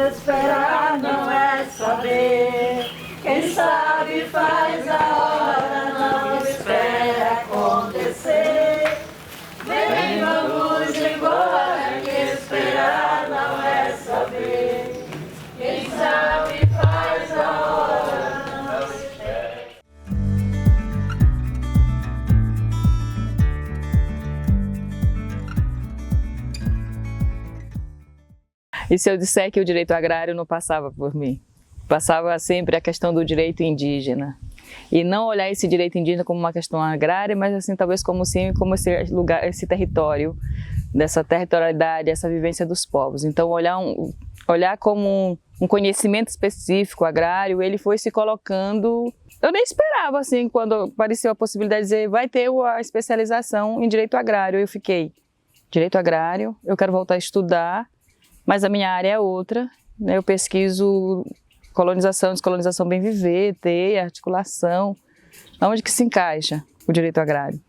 esperar não é saber. Quem sabe faz a hora, não espera acontecer. Vem, vamos embora, que esperar não é saber. Quem sabe faz a hora, não espera. E se eu disser que o direito agrário não passava por mim? Passava sempre a questão do direito indígena. E não olhar esse direito indígena como uma questão agrária, mas assim, talvez como esse lugar, esse território, dessa territorialidade, essa vivência dos povos. Então, olhar como um conhecimento específico agrário, ele foi se colocando. Eu nem esperava, assim, quando apareceu a possibilidade de dizer, vai ter a especialização em direito agrário. Eu fiquei, direito agrário, eu quero voltar a estudar, mas a minha área é outra, né? Eu pesquiso colonização, descolonização, bem viver, teia, articulação, onde que se encaixa o direito agrário.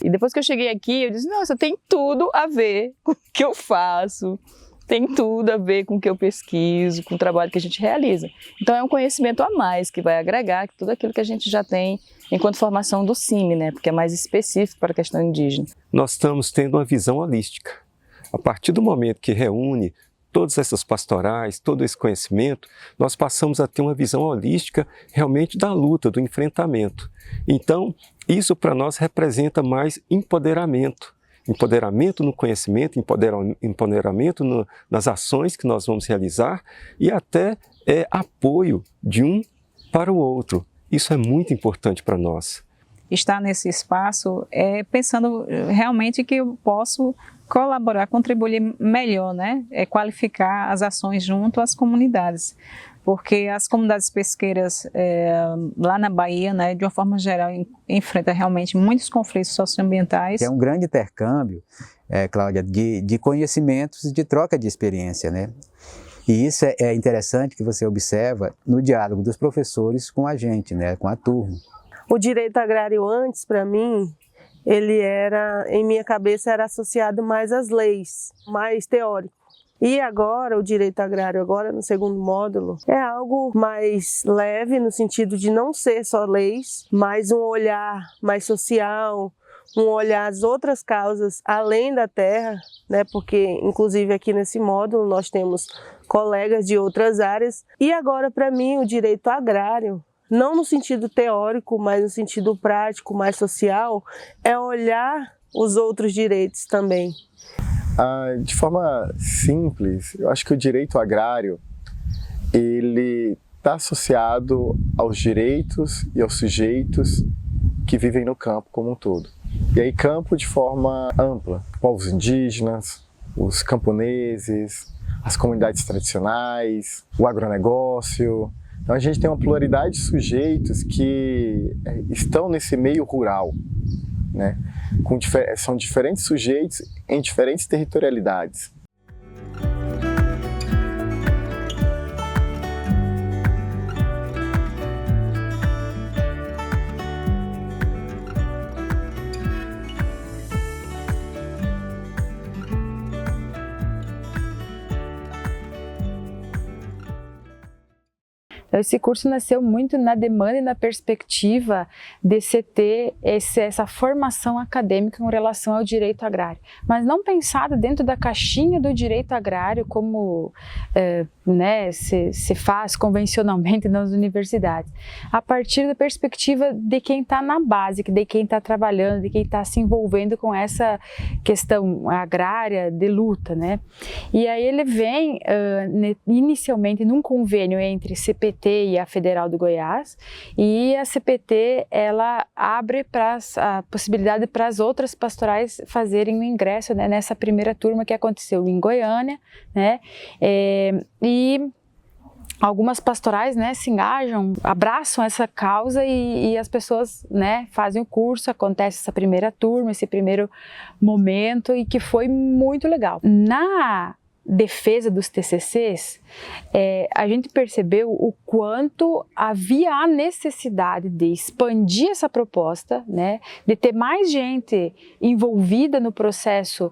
E depois que eu cheguei aqui, eu disse, nossa, tem tudo a ver com o que eu faço, tem tudo a ver com o que eu pesquiso, com o trabalho que a gente realiza. Então é um conhecimento a mais que vai agregar tudo aquilo que a gente já tem enquanto formação do CIMI, né? Porque é mais específico para a questão indígena. Nós estamos tendo uma visão holística. A partir do momento que reúne todas essas pastorais, todo esse conhecimento, nós passamos a ter uma visão holística realmente da luta, do enfrentamento. Então, isso para nós representa mais empoderamento. Empoderamento no conhecimento, empoderamento nas ações que nós vamos realizar e até apoio de um para o outro. Isso é muito importante para nós. Estar nesse espaço pensando realmente que eu posso colaborar, contribuir melhor, né? Qualificar as ações junto às comunidades. Porque as comunidades pesqueiras lá na Bahia, né, de uma forma geral, enfrentam realmente muitos conflitos socioambientais. É um grande intercâmbio, Cláudia, de conhecimentos e de troca de experiência, né? E isso é interessante que você observa no diálogo dos professores com a gente, né, com a turma. O direito agrário antes, para mim, ele era, em minha cabeça, era associado mais às leis, mais teórico. E agora, o direito agrário, agora no segundo módulo, é algo mais leve, no sentido de não ser só leis, mas um olhar mais social, um olhar às outras causas além da terra, né? Porque, inclusive, aqui nesse módulo nós temos colegas de outras áreas. E agora, para mim, o direito agrário, não no sentido teórico, mas no sentido prático, mais social, é olhar os outros direitos também. De forma simples, eu acho que o direito agrário, ele está associado aos direitos e aos sujeitos que vivem no campo como um todo. E aí campo de forma ampla, povos indígenas, os camponeses, as comunidades tradicionais, o agronegócio. Então a gente tem uma pluralidade de sujeitos que estão nesse meio rural, né? São diferentes sujeitos em diferentes territorialidades. Esse curso nasceu muito na demanda e na perspectiva de se ter essa formação acadêmica com relação ao direito agrário, mas não pensada dentro da caixinha do direito agrário como né, se faz convencionalmente nas universidades, a partir da perspectiva de quem está na base, de quem está trabalhando, de quem está se envolvendo com essa questão agrária de luta, né? E aí ele vem inicialmente num convênio entre CPT e a Federal do Goiás, e a CPT ela abre a possibilidade para as outras pastorais fazerem o ingresso, né, nessa primeira turma que aconteceu em Goiânia, né, e algumas pastorais, né, se engajam, abraçam essa causa e as pessoas, né, fazem o curso, acontece essa primeira turma, esse primeiro momento, e que foi muito legal. defesa dos TCCs, a gente percebeu o quanto havia a necessidade de expandir essa proposta, né, de ter mais gente envolvida no processo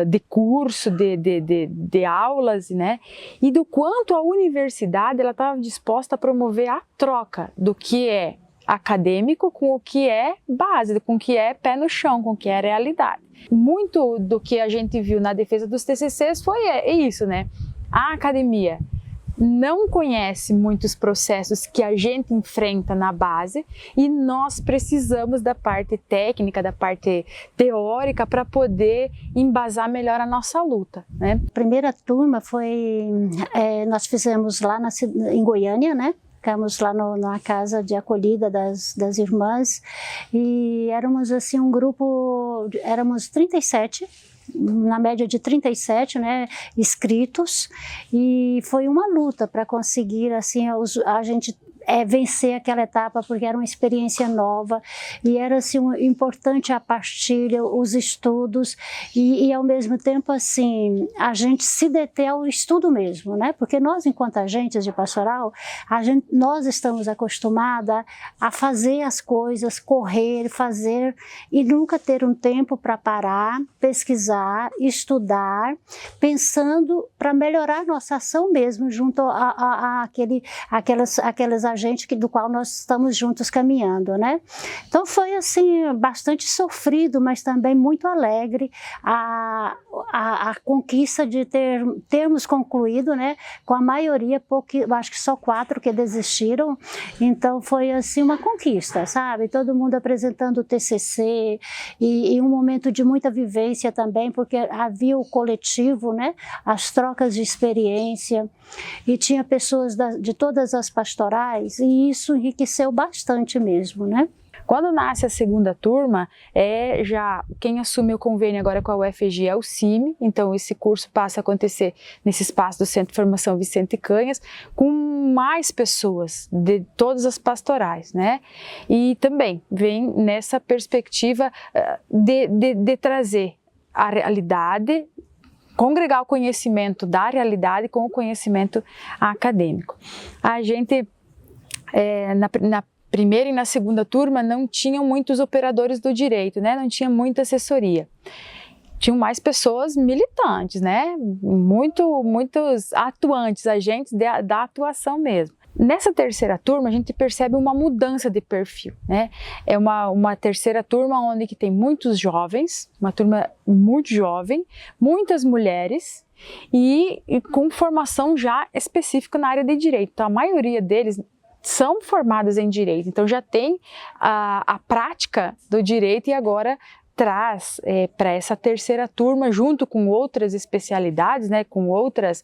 de curso, de aulas, né, e do quanto a universidade estava disposta a promover a troca do que é acadêmico com o que é base, com o que é pé no chão, com o que é realidade. Muito do que a gente viu na defesa dos TCCs foi isso, né? A academia não conhece muitos processos que a gente enfrenta na base e nós precisamos da parte técnica, da parte teórica para poder embasar melhor a nossa luta, né? A primeira turma nós fizemos lá em Goiânia, né? Ficamos lá na casa de acolhida das irmãs e éramos assim um grupo, éramos 37, na média de 37, né, inscritos, e foi uma luta para conseguir assim a gente vencer aquela etapa, porque era uma experiência nova e era assim importante a partilha, os estudos e ao mesmo tempo assim a gente se deter ao estudo mesmo, né? Porque nós, enquanto agentes de pastoral, nós estamos acostumados a fazer as coisas, correr, fazer e nunca ter um tempo para parar, pesquisar, estudar, pensando para melhorar nossa ação mesmo junto aquelas agentes do qual nós estamos juntos caminhando, né? Então foi assim bastante sofrido, mas também muito alegre a conquista de termos concluído, né? Com a maioria, acho que só 4 que desistiram. Então foi assim uma conquista, sabe? Todo mundo apresentando o TCC e um momento de muita vivência também, porque havia o coletivo, né? As trocas de experiência e tinha pessoas de todas as pastorais e isso enriqueceu bastante mesmo, né? Quando nasce a segunda turma, já quem assume o convênio agora com a UFG é o CIMI, então esse curso passa a acontecer nesse espaço do Centro de Formação Vicente Canhas, com mais pessoas de todas as pastorais, né? E também vem nessa perspectiva de trazer a realidade, congregar o conhecimento da realidade com o conhecimento acadêmico. A gente, na primeira e na segunda turma, não tinham muitos operadores do direito, né? Não tinha muita assessoria. Tinham mais pessoas militantes, né? Muitos atuantes, agentes da atuação mesmo. Nessa terceira turma, a gente percebe uma mudança de perfil, né? É uma terceira turma onde que tem muitos jovens, uma turma muito jovem, muitas mulheres e com formação já específica na área de direito. Então, a maioria deles são formados em direito, então já tem a prática do direito e agora traz para essa terceira turma, junto com outras especialidades, né, com outras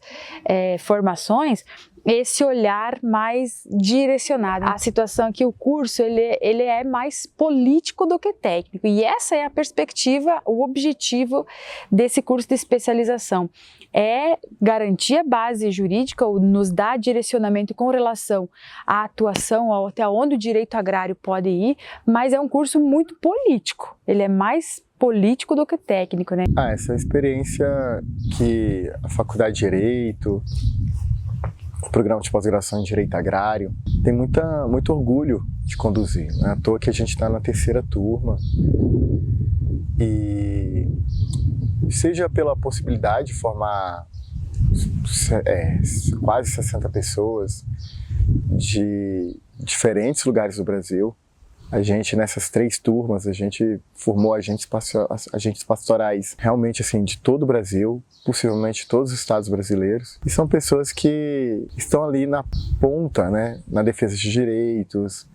formações, esse olhar mais direcionado. A situação é que o curso ele é mais político do que técnico e essa é a perspectiva, o objetivo desse curso de especialização. É garantir a base jurídica, ou nos dar direcionamento com relação à atuação, até onde o direito agrário pode ir, mas é um curso muito político, ele é mais político do que técnico, né? Essa experiência que a Faculdade de Direito, o programa de pós-graduação em Direito Agrário, tem muito orgulho de conduzir. Não é à toa que a gente está na terceira turma e seja pela possibilidade de formar quase 60 pessoas de diferentes lugares do Brasil. A gente, nessas 3 turmas, a gente formou agentes pastorais realmente assim, de todo o Brasil, possivelmente todos os estados brasileiros. E são pessoas que estão ali na ponta, né, na defesa de direitos,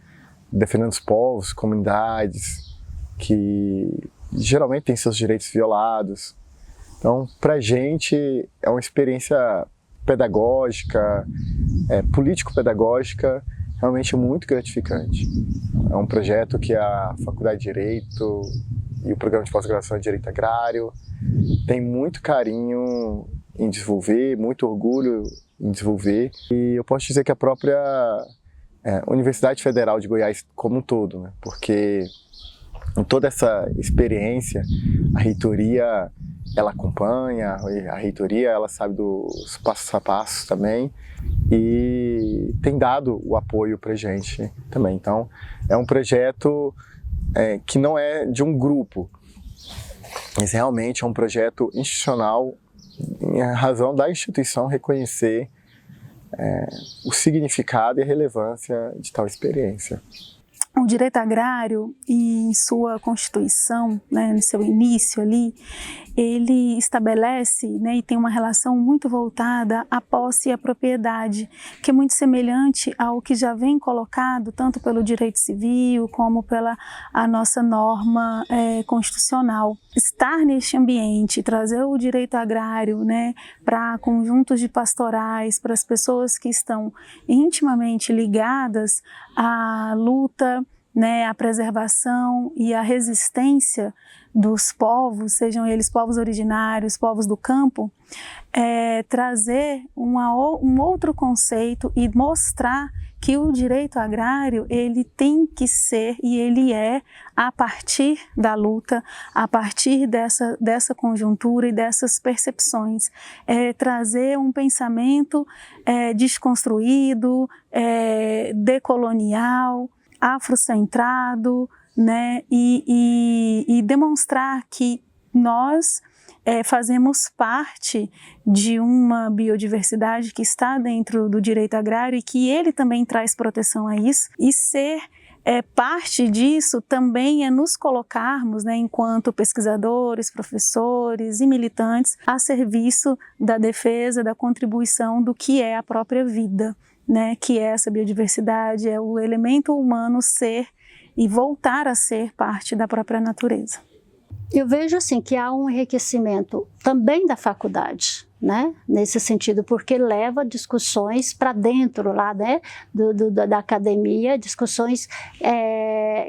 defendendo os povos, comunidades, que geralmente têm seus direitos violados. Então, para a gente, é uma experiência pedagógica, político-pedagógica, realmente muito gratificante. É um projeto que a Faculdade de Direito e o Programa de Pós-Graduação em Direito Agrário tem muito carinho em desenvolver, muito orgulho em desenvolver. E eu posso dizer que a própria Universidade Federal de Goiás como um todo, né? Porque em toda essa experiência, a reitoria ela acompanha, a reitoria ela sabe dos passos a passos também e tem dado o apoio para a gente também. Então, é um projeto que não é de um grupo, mas realmente é um projeto institucional em razão da instituição reconhecer o significado e a relevância de tal experiência. O direito agrário, em sua Constituição, né, no seu início ali, ele estabelece, né, e tem uma relação muito voltada à posse e à propriedade, que é muito semelhante ao que já vem colocado tanto pelo direito civil como pela a nossa norma constitucional. Estar neste ambiente, trazer o direito agrário, né, para conjuntos de pastorais, para as pessoas que estão intimamente ligadas à luta, né, a preservação e a resistência dos povos, sejam eles povos originários, povos do campo, trazer um outro conceito e mostrar que o direito agrário ele tem que ser e ele é a partir da luta, a partir dessa conjuntura e dessas percepções, trazer um pensamento desconstruído, decolonial, afrocentrado, né, e demonstrar que nós fazemos parte de uma biodiversidade que está dentro do direito agrário e que ele também traz proteção a isso, e ser parte disso também é nos colocarmos, né, enquanto pesquisadores, professores e militantes a serviço da defesa, da contribuição do que é a própria vida, né, que é essa biodiversidade, é o elemento humano ser e voltar a ser parte da própria natureza. Eu vejo assim que há um enriquecimento também da faculdade, né? Nesse sentido, porque leva discussões para dentro lá, né? da academia, discussões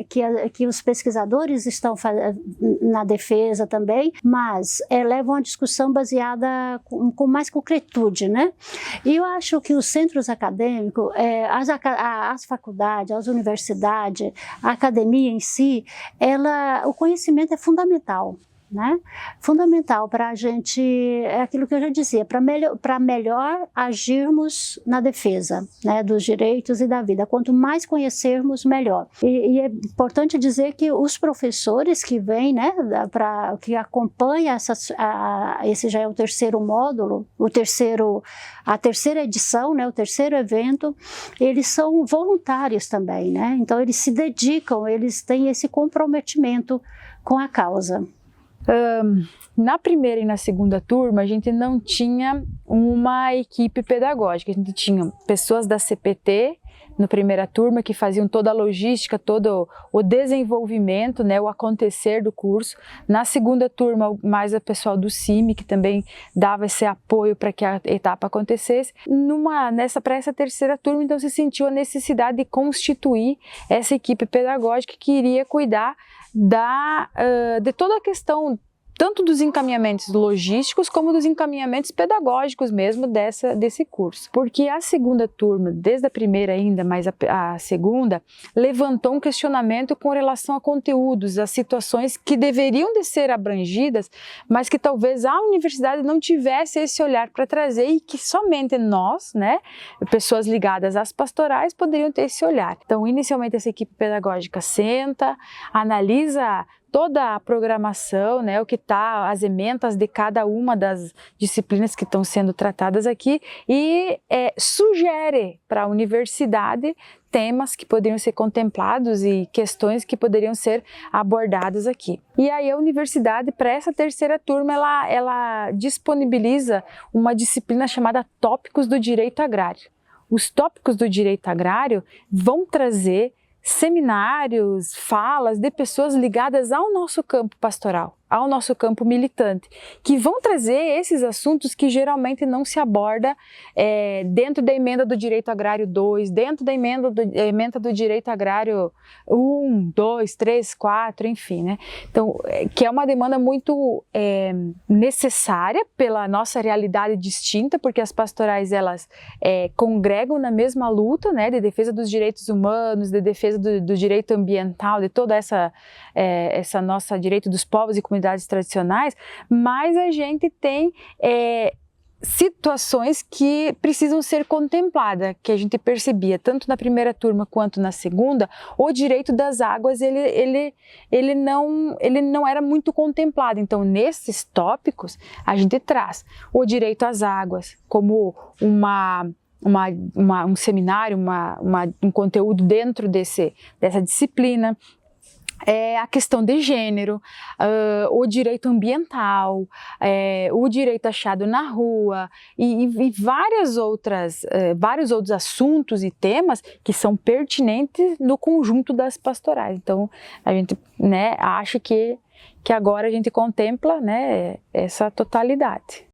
que os pesquisadores estão na defesa também, mas levam uma discussão baseada com mais concretude, né? E eu acho que os centros acadêmicos, as faculdades, as universidades, a academia em si, o conhecimento é fundamental. Né? Fundamental para a gente, é aquilo que eu já dizia, para melhor agirmos na defesa, né, dos direitos e da vida. Quanto mais conhecermos, melhor. E é importante dizer que os professores que vêm, né, que acompanham esse já é o terceiro módulo, a terceira edição, né, o terceiro evento, eles são voluntários também, né? Então eles se dedicam, eles têm esse comprometimento com a causa. Na primeira e na segunda turma, a gente não tinha uma equipe pedagógica, a gente tinha pessoas da CPT na primeira turma que faziam toda a logística, todo o desenvolvimento, né, o acontecer do curso. Na segunda turma, mais o pessoal do CIMI, que também dava esse apoio para que a etapa acontecesse. Para essa terceira turma, então, se sentiu a necessidade de constituir essa equipe pedagógica que iria cuidar de toda a questão, tanto dos encaminhamentos logísticos como dos encaminhamentos pedagógicos mesmo desse curso. Porque a segunda turma, desde a primeira ainda, mas a segunda, levantou um questionamento com relação a conteúdos, a situações que deveriam de ser abrangidas, mas que talvez a universidade não tivesse esse olhar para trazer e que somente nós, né, pessoas ligadas às pastorais, poderiam ter esse olhar. Então, inicialmente, essa equipe pedagógica senta, analisa toda a programação, né, o que está, as ementas de cada uma das disciplinas que estão sendo tratadas aqui e sugere para a universidade temas que poderiam ser contemplados e questões que poderiam ser abordadas aqui. E aí a universidade, para essa terceira turma, ela disponibiliza uma disciplina chamada Tópicos do Direito Agrário. Os tópicos do direito agrário vão trazer seminários, falas de pessoas ligadas ao nosso campo pastoral, ao nosso campo militante, que vão trazer esses assuntos que geralmente não se aborda dentro da emenda do direito agrário 2, dentro da emenda do direito agrário 1, 2, 3, 4, enfim, né? Então, que é uma demanda muito necessária pela nossa realidade distinta, porque as pastorais, elas congregam na mesma luta, né, de defesa dos direitos humanos, de defesa do direito ambiental, de toda essa nossa direito dos povos e comunidades comunidades tradicionais, mais a gente tem situações que precisam ser contempladas, que a gente percebia tanto na primeira turma quanto na segunda. O direito das águas ele não era muito contemplado. Então, nesses tópicos, a gente traz o direito às águas como um seminário, um conteúdo dentro dessa disciplina. A questão de gênero, o direito ambiental, o direito achado na rua e vários outros assuntos e temas que são pertinentes no conjunto das pastorais. Então, a gente, né, acha que agora a gente contempla, né, essa totalidade.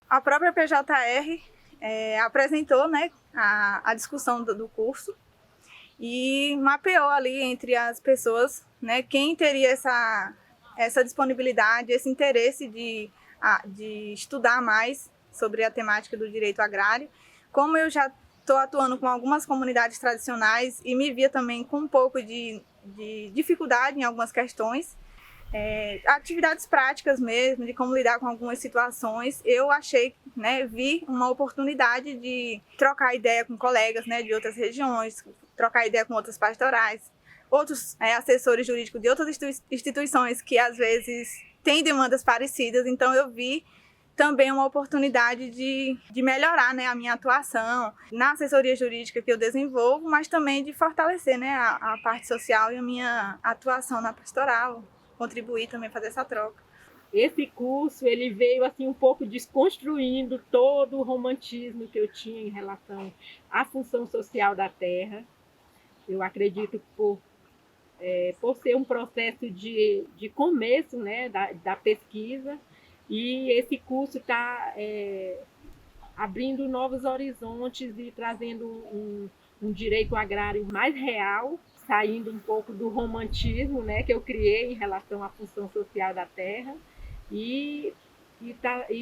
A própria PJR apresentou, né, a discussão do curso e mapeou ali entre as pessoas, né, quem teria essa disponibilidade, esse interesse de estudar mais sobre a temática do direito agrário. Como eu já estou atuando com algumas comunidades tradicionais e me via também com um pouco de dificuldade em algumas questões, atividades práticas mesmo, de como lidar com algumas situações, eu achei, né, vi uma oportunidade de trocar ideia com colegas, né, de outras regiões, trocar ideia com outras pastorais, outros assessores jurídicos de outras instituições que às vezes têm demandas parecidas. Então eu vi também uma oportunidade de melhorar, né, a minha atuação na assessoria jurídica que eu desenvolvo, mas também de fortalecer, né, a parte social e a minha atuação na pastoral, contribuir também, fazer essa troca. Esse curso, ele veio assim um pouco desconstruindo todo o romantismo que eu tinha em relação à função social da terra. Eu acredito que por ser um processo de começo, né, da pesquisa, e esse curso está abrindo novos horizontes e trazendo um direito agrário mais real, saindo um pouco do romantismo, né, que eu criei em relação à função social da terra, e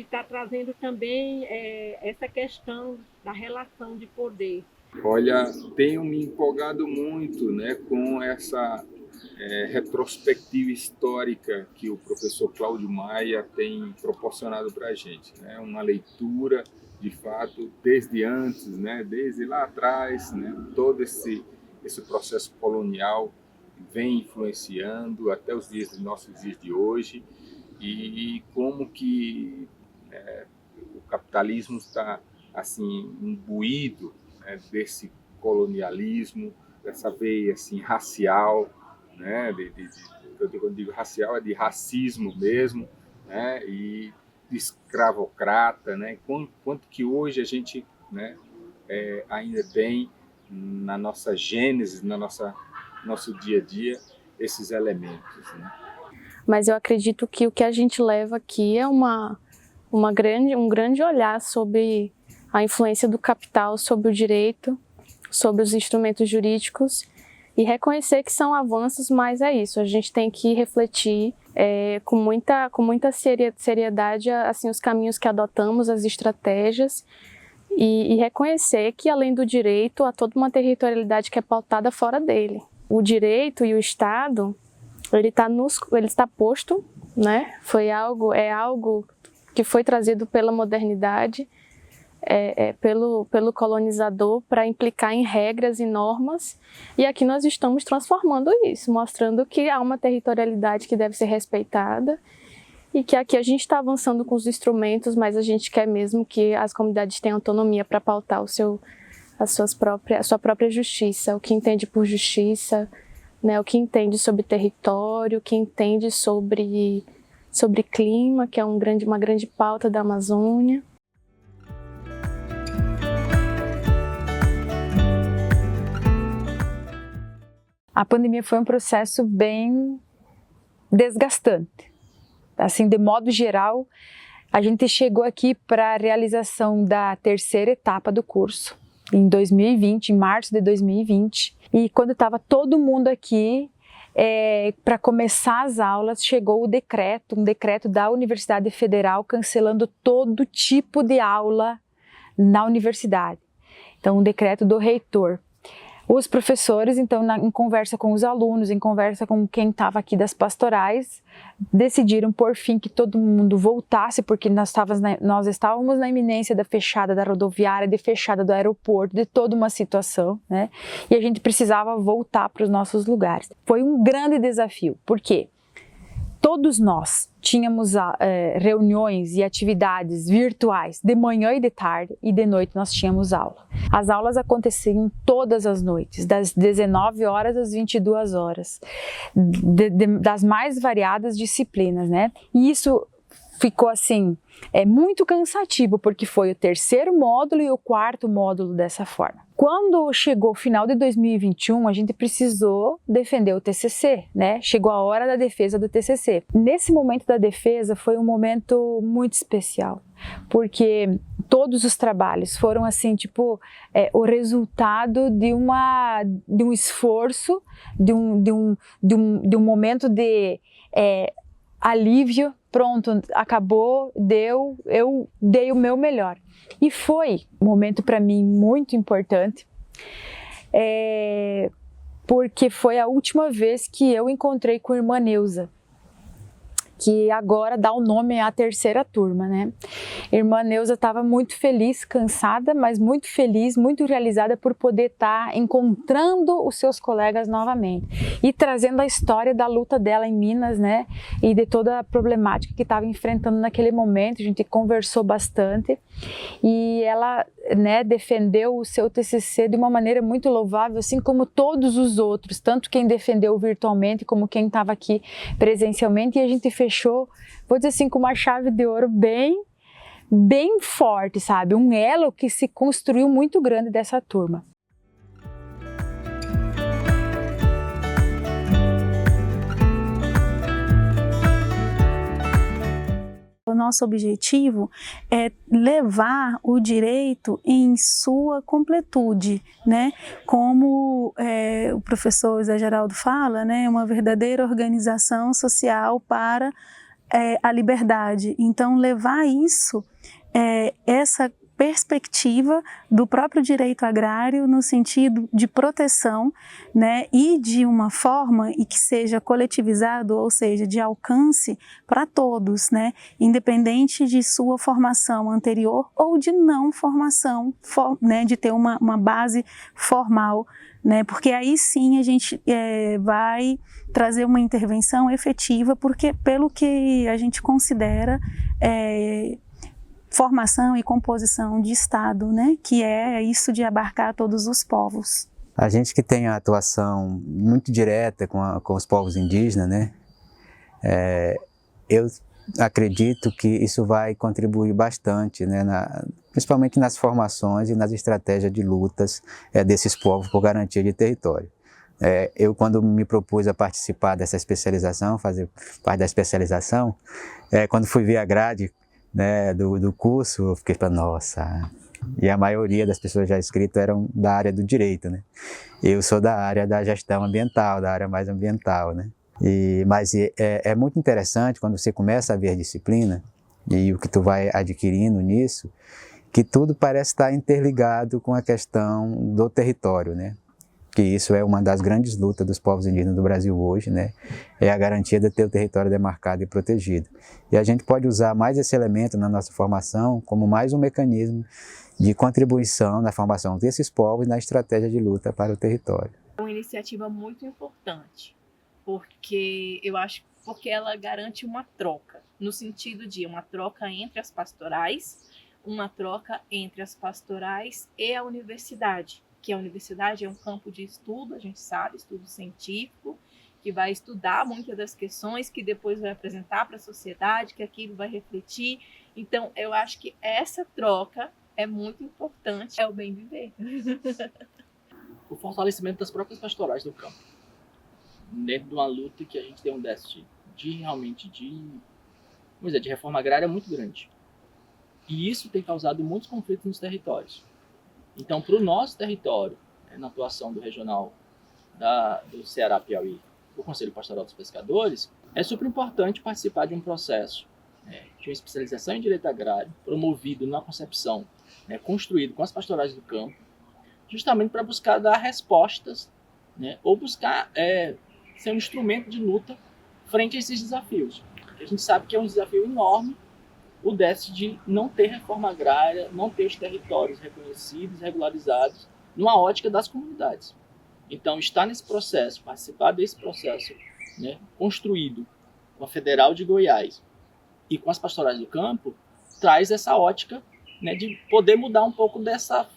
tá trazendo também essa questão da relação de poder. Olha, tenho me empolgado muito, né, com essa retrospectiva histórica que o professor Cláudio Maia tem proporcionado para a gente, né, uma leitura, de fato, desde antes, né, desde lá atrás, né, todo esse processo colonial vem influenciando até os nossos dias de hoje, e como que o capitalismo está assim imbuído, né, desse colonialismo, dessa veia assim racial, né, quando eu digo racial é de racismo mesmo, né, e de escravocrata, né, quanto que hoje a gente, né, ainda tem na nossa gênese, nosso dia a dia, esses elementos, né? Mas eu acredito que o que a gente leva aqui é um grande olhar sobre a influência do capital sobre o direito, sobre os instrumentos jurídicos, e reconhecer que são avanços, mas é isso, a gente tem que refletir com muita seriedade assim, os caminhos que adotamos, as estratégias, e reconhecer que, além do direito, há toda uma territorialidade que é pautada fora dele. O direito e o Estado, ele está posto, né? É algo que foi trazido pela modernidade, pelo colonizador, para implicar em regras e normas, e aqui nós estamos transformando isso, mostrando que há uma territorialidade que deve ser respeitada, e que aqui a gente está avançando com os instrumentos, mas a gente quer mesmo que as comunidades tenham autonomia para pautar a sua própria justiça, o que entende por justiça, né, o que entende sobre território, o que entende sobre clima, que é uma grande pauta da Amazônia. A pandemia foi um processo bem desgastante. Assim, de modo geral, a gente chegou aqui para a realização da terceira etapa do curso, em 2020, em março de 2020. E quando estava todo mundo aqui, para começar as aulas, chegou um decreto da Universidade Federal cancelando todo tipo de aula na universidade. Então, um decreto do reitor. Os professores, então, em conversa com os alunos, em conversa com quem estava aqui das pastorais, decidiram, por fim, que todo mundo voltasse, porque nós estávamos na iminência da fechada da rodoviária, de fechada do aeroporto, de toda uma situação, né? E a gente precisava voltar para os nossos lugares. Foi um grande desafio, por quê? Todos nós tínhamos reuniões e atividades virtuais de manhã e de tarde, e de noite nós tínhamos aula. As aulas aconteciam todas as noites, das 19 horas às 22 horas, das mais variadas disciplinas, né? E isso ficou assim, muito cansativo, porque foi o 3º módulo e o 4º módulo dessa forma. Quando chegou o final de 2021, a gente precisou defender o TCC, né? Chegou a hora da defesa do TCC. Nesse momento da defesa foi um momento muito especial, porque todos os trabalhos foram assim, tipo, o resultado de um esforço, de um momento de alívio. Pronto, acabou, eu dei o meu melhor. E foi um momento para mim muito importante, porque foi a última vez que eu encontrei com a irmã Neuza, que agora dá o nome à 3ª turma, né? Irmã Neuza estava muito feliz, cansada, mas muito feliz, muito realizada por poder estar encontrando os seus colegas novamente e trazendo a história da luta dela em Minas, né? E de toda a problemática que estava enfrentando naquele momento. A gente conversou bastante e ela, né, defendeu o seu TCC de uma maneira muito louvável, assim como todos os outros, tanto quem defendeu virtualmente como quem estava aqui presencialmente, e a gente fechou, vou dizer assim, com uma chave de ouro bem forte, sabe? Um elo que se construiu muito grande dessa turma. O nosso objetivo é levar o direito em sua completude, né? Como o professor Zé Geraldo fala, né? Uma verdadeira organização social para a liberdade. Então, levar isso, essa perspectiva do próprio direito agrário no sentido de proteção, né, e de uma forma e que seja coletivizado, ou seja, de alcance para todos, né, independente de sua formação anterior ou de não formação, né, de ter uma base formal, né, porque aí sim a gente vai trazer uma intervenção efetiva, porque pelo que a gente considera formação e composição de Estado, né? Que é isso de abarcar todos os povos. A gente que tem a atuação muito direta com os povos indígenas, né? Eu acredito que isso vai contribuir bastante, né? Principalmente nas formações e nas estratégias de lutas desses povos por garantia de território. Eu, quando me propus a participar dessa especialização, fazer parte da especialização, quando fui ver a grade, né, do curso, eu fiquei falando, nossa, e a maioria das pessoas já inscritas eram da área do direito, né? Eu sou da área da gestão ambiental, da área mais ambiental, né? Mas é muito interessante quando você começa a ver a disciplina e o que tu vai adquirindo nisso, que tudo parece estar interligado com a questão do território, né? Que isso é uma das grandes lutas dos povos indígenas do Brasil hoje, né? É a garantia de ter o território demarcado e protegido. E a gente pode usar mais esse elemento na nossa formação como mais um mecanismo de contribuição na formação desses povos e na estratégia de luta para o território. É uma iniciativa muito importante, porque ela garante uma troca, no sentido de uma troca entre as pastorais, uma troca entre as pastorais e a universidade, que a universidade é um campo de estudo, a gente sabe, estudo científico, que vai estudar muitas das questões, que depois vai apresentar para a sociedade, que aquilo vai refletir. Então, eu acho que essa troca é muito importante, é o bem viver. O fortalecimento das próprias pastorais do campo, dentro de uma luta que a gente tem um déficit de reforma agrária muito grande. E isso tem causado muitos conflitos nos territórios. Então, para o nosso território, na atuação do regional do Ceará-Piauí, do Conselho Pastoral dos Pescadores, é super importante participar de um processo de uma especialização em direito agrário, promovido na concepção, construído com as pastorais do campo, justamente para buscar dar respostas, né, ou buscar ser um instrumento de luta frente a esses desafios. A gente sabe que é um desafio enorme o déficit de não ter reforma agrária, não ter os territórios reconhecidos, regularizados, numa ótica das comunidades. Então, estar nesse processo, participar desse processo, né, construído com a Federal de Goiás e com as pastorais do campo, traz essa ótica, né, de poder mudar um pouco dessa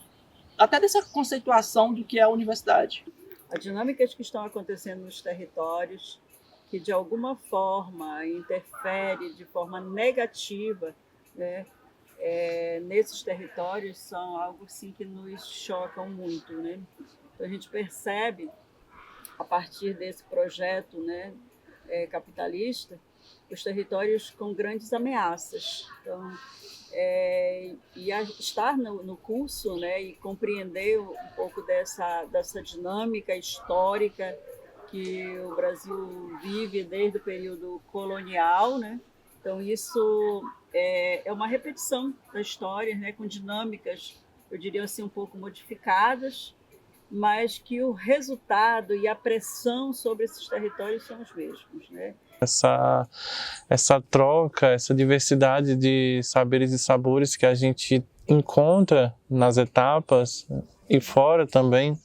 conceituação do que é a universidade. As dinâmicas que estão acontecendo nos territórios, que de alguma forma interfere de forma negativa, né, nesses territórios, são algo assim, que nos chocam muito, né? Então a gente percebe, a partir desse projeto, né, capitalista, os territórios com grandes ameaças. Então, estar no curso, né, e compreender um pouco dessa dinâmica histórica que o Brasil vive desde o período colonial, né? Então isso é uma repetição da história, né, com dinâmicas, eu diria assim, um pouco modificadas, mas que o resultado e a pressão sobre esses territórios são os mesmos, né? Essa troca, essa diversidade de saberes e sabores que a gente encontra nas etapas e fora também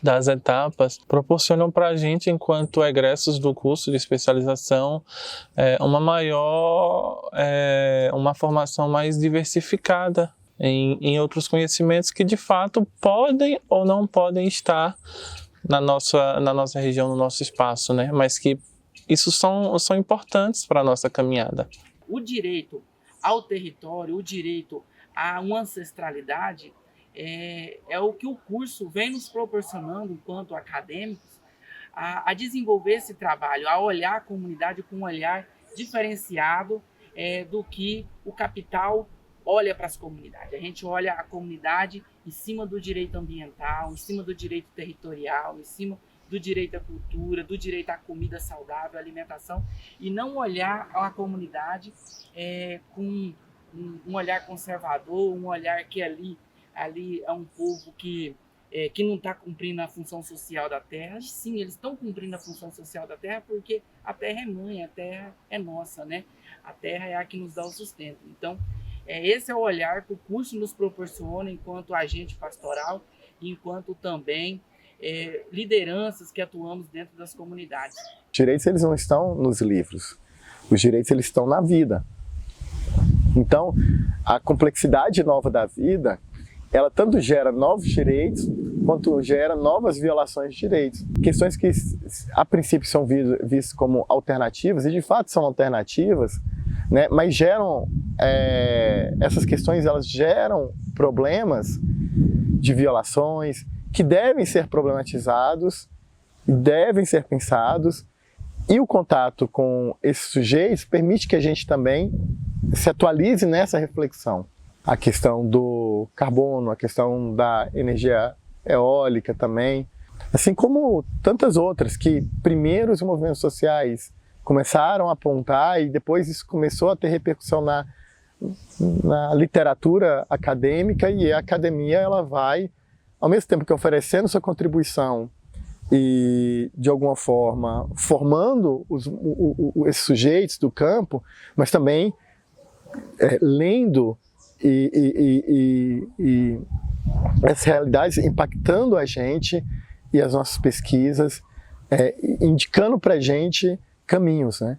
das etapas, proporcionam para a gente, enquanto egressos do curso de especialização, uma formação mais diversificada em outros conhecimentos que de fato podem ou não podem estar na nossa região, no nosso espaço, né? Mas que isso são importantes para a nossa caminhada. O direito ao território, o direito a uma ancestralidade é o que o curso vem nos proporcionando enquanto acadêmicos a desenvolver esse trabalho, a olhar a comunidade com um olhar diferenciado do que o capital olha para as comunidades. A gente olha a comunidade em cima do direito ambiental, em cima do direito territorial, em cima do direito à cultura, do direito à comida saudável, à alimentação, e não olhar a comunidade com um olhar conservador, um olhar que ali é um povo que não está cumprindo a função social da terra. Sim, eles estão cumprindo a função social da terra porque a terra é mãe, a terra é nossa, né? A terra é a que nos dá o sustento. Então, esse é o olhar que o curso nos proporciona enquanto agente pastoral e enquanto também lideranças que atuamos dentro das comunidades. Os direitos, eles não estão nos livros, os direitos, eles estão na vida. Então, a complexidade nova da vida, ela tanto gera novos direitos, quanto gera novas violações de direitos. Questões que, a princípio, são vistas como alternativas, e de fato são alternativas, né? Mas geram, essas questões, elas geram problemas de violações, que devem ser problematizados, devem ser pensados, e o contato com esses sujeitos permite que a gente também se atualize nessa reflexão. A questão do carbono, a questão da energia eólica também, assim como tantas outras que primeiro os movimentos sociais começaram a apontar e depois isso começou a ter repercussão na literatura acadêmica, e a academia ela vai, ao mesmo tempo que oferecendo sua contribuição e, de alguma forma, formando esses sujeitos do campo, mas também lendo e essas realidades impactando a gente e as nossas pesquisas, indicando para a gente caminhos, né?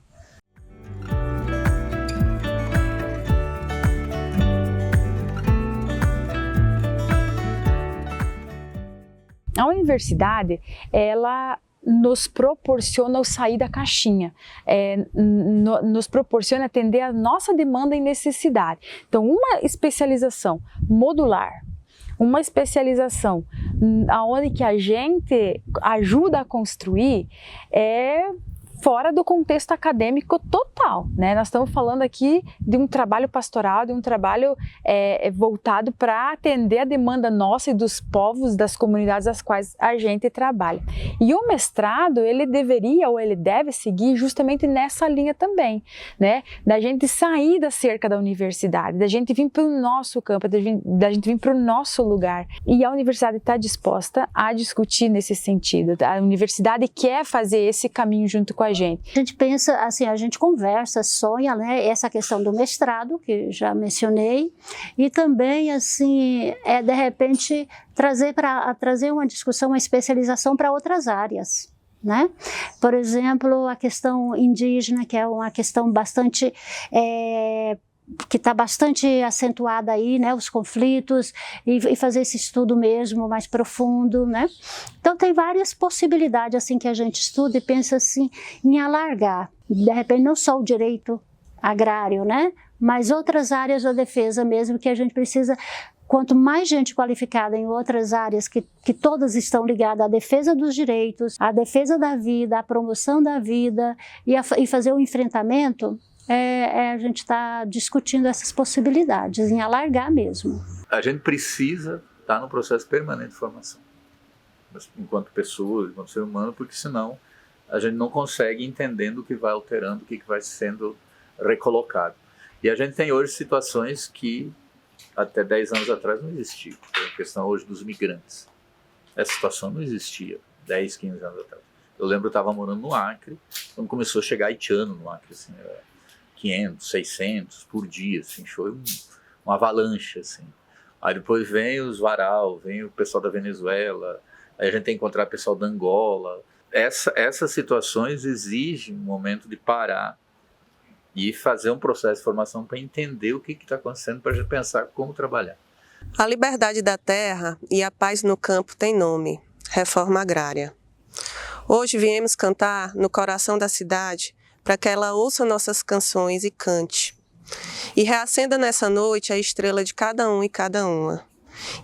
A universidade, ela nos proporciona o sair da caixinha, nos proporciona atender a nossa demanda e necessidade. Então, uma especialização modular, uma especialização onde que a gente ajuda a construir, fora do contexto acadêmico total, né? Nós estamos falando aqui de um trabalho pastoral, de um trabalho voltado para atender a demanda nossa e dos povos, das comunidades às quais a gente trabalha. E o mestrado, ele deveria ou ele deve seguir justamente nessa linha também, né? Da gente sair da cerca da universidade, da gente vir para o nosso campo, da gente vir para o nosso lugar. E a universidade está disposta a discutir nesse sentido. A universidade quer fazer esse caminho junto com a gente. A gente pensa, assim, a gente conversa, sonha, né, essa questão do mestrado, que já mencionei, e também, assim, de repente, trazer uma discussão, uma especialização para outras áreas. Né? Por exemplo, a questão indígena, que é uma questão bastante que está bastante acentuada aí, né, os conflitos, e fazer esse estudo mesmo mais profundo, né? Então tem várias possibilidades assim que a gente estuda e pensa assim em alargar, de repente não só o direito agrário, né, mas outras áreas da defesa mesmo que a gente precisa. Quanto mais gente qualificada em outras áreas que todas estão ligadas à defesa dos direitos, à defesa da vida, à promoção da vida e fazer o enfrentamento, a gente está discutindo essas possibilidades, em alargar mesmo. A gente precisa estar no processo permanente de formação, enquanto pessoa, enquanto ser humano, porque senão a gente não consegue entendendo o que vai alterando, o que vai sendo recolocado. E a gente tem hoje situações que até 10 anos atrás não existiam. A questão hoje dos migrantes. Essa situação não existia 10, 15 anos atrás. Eu lembro que eu estava morando no Acre, quando começou a chegar haitiano no Acre, assim, 500, 600 por dia, assim, foi uma avalanche, assim. Aí depois vem os varal, vem o pessoal da Venezuela, aí a gente tem que encontrar o pessoal da Angola. Essas situações exigem um momento de parar e fazer um processo de formação para entender o que está acontecendo, para a gente pensar como trabalhar. A liberdade da terra e a paz no campo tem nome, reforma agrária. Hoje viemos cantar no coração da cidade para que ela ouça nossas canções e cante. E reacenda nessa noite a estrela de cada um e cada uma.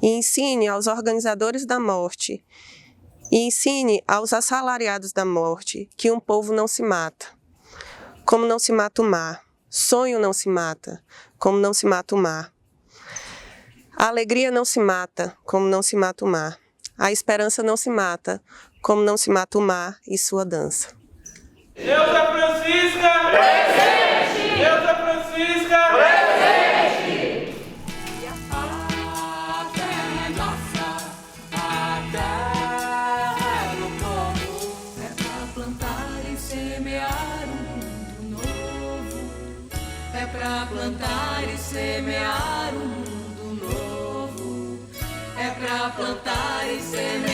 E ensine aos organizadores da morte, e ensine aos assalariados da morte que um povo não se mata. Como não se mata o mar, sonho não se mata, como não se mata o mar. A alegria não se mata, como não se mata o mar. A esperança não se mata, como não se mata o mar e sua dança. Deusa Francisca! Presente! Deusa Francisca! Presente! A terra é nossa, a terra é do povo. É pra plantar e semear um mundo novo. É pra plantar e semear um mundo novo. É pra plantar e semear.